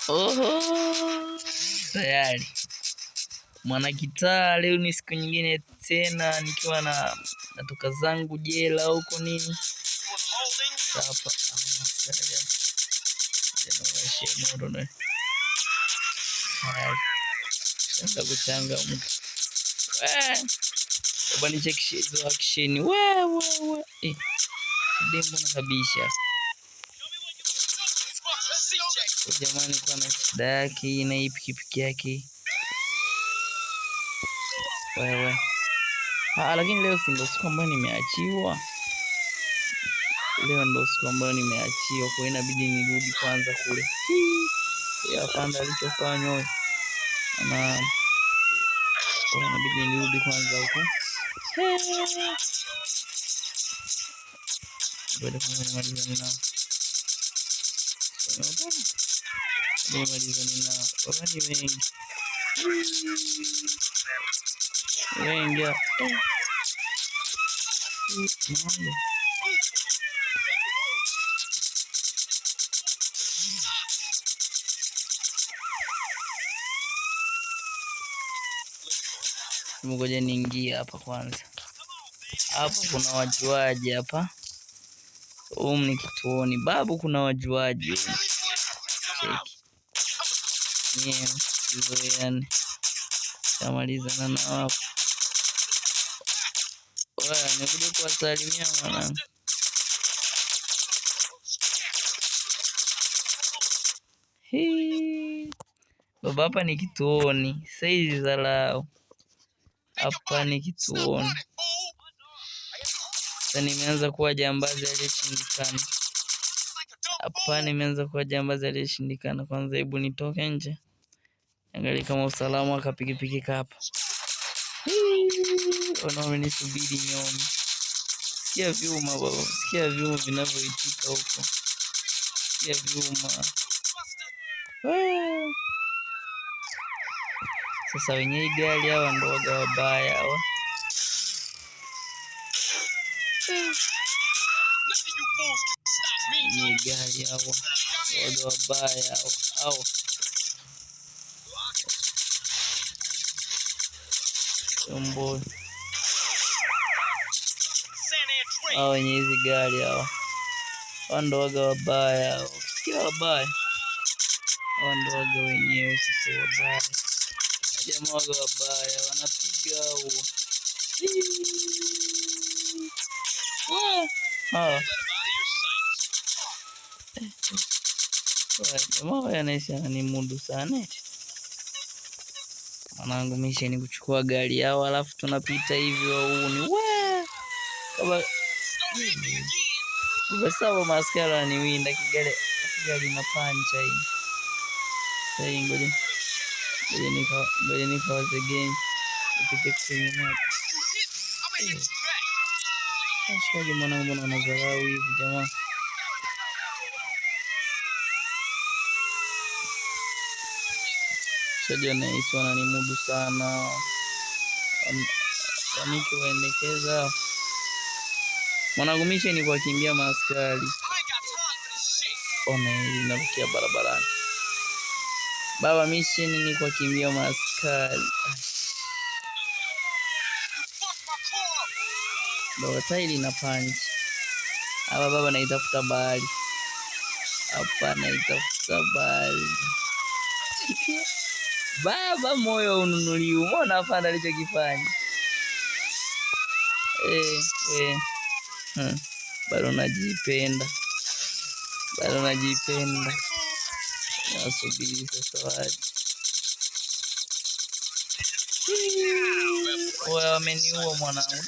Oho, tayari mwana kitaa. Leo ni siku nyingine tena nikiwa natoka zangu jela huko nini. Hapa sasa kuchanga mtu bani chekishe hizo action wewe demo na kabisha jamani, kwa na shida yake na hii pikipiki yake wewe. Lakini leo si ndo siku ambayo nimeachiwa. Leo ndo siku ambayo nimeachiwa, kwa inabidi nirudi kwanza kule. Ya panda alichofanywa na kwa inabidi nirudi kwanza huko. Baada kwanza nimalizane nao. Nimalizane nao. Wakati wengi. Wengi ya. Ngoja niingie hapa kwanza. Hapa kuna wajuaji hapa. Ni kituoni. Babu kuna wajuaji. Cheki. Sizoeane. Tamalizana na hapo. Wewe nikuja kuwasalimia mwanangu. Baba hapa ni kituoni. Saizi za lao. Hapa ni kituoni. Sasa nimeanza kuwa jambazi aliyeshindikana. Hapa nimeanza kuwa jambazi aliyeshindikana. Kwanza hebu nitoke nje. Angalia kama usalama wa pikipiki hapa. Wanaonisubiri nyomi. Sikia vyuma baba. Sikia vyuma vinavyoitika huko. Sikia vyuma. Sasa wenye hii gari hawa ndo waga wabaya hawa. Wenye gari hawa waga wabaya hawa. Mbona hawa wenye hizi gari hawa ndo waga wabaya hawa. Sikia wabaya. Ndo waga wenyewe sasa wabaya. Jamaa waga wabaya wanapiga hao. Jamaa anaishi ni mundu sana eti. Mwanangu misha ni kuchukua gari yao alafu tunapita hivyo uni. Kama sawa maskara ni winda gari na pancha hii. Sasa ngoja nikawaze game upite kwenye map. Ashikaji mwanangu mbona anadharau hivi jamaa. Shaja na hizo wananimudu sana. Waniki waendekeza. Mwanangu misha ni kuwakimbia maaskari. Ona hili narukia barabarani. Baba mission ni kuwakimbia maaskari. Baba tairi na punch. Hapa baba naitafuta bali. Hapa naitafuta bali. Baba moyo ununuliwa. Umeona hapa alichokifanya. Bado najipenda. Nasubiri sasa waje. Wameniua mwanangu.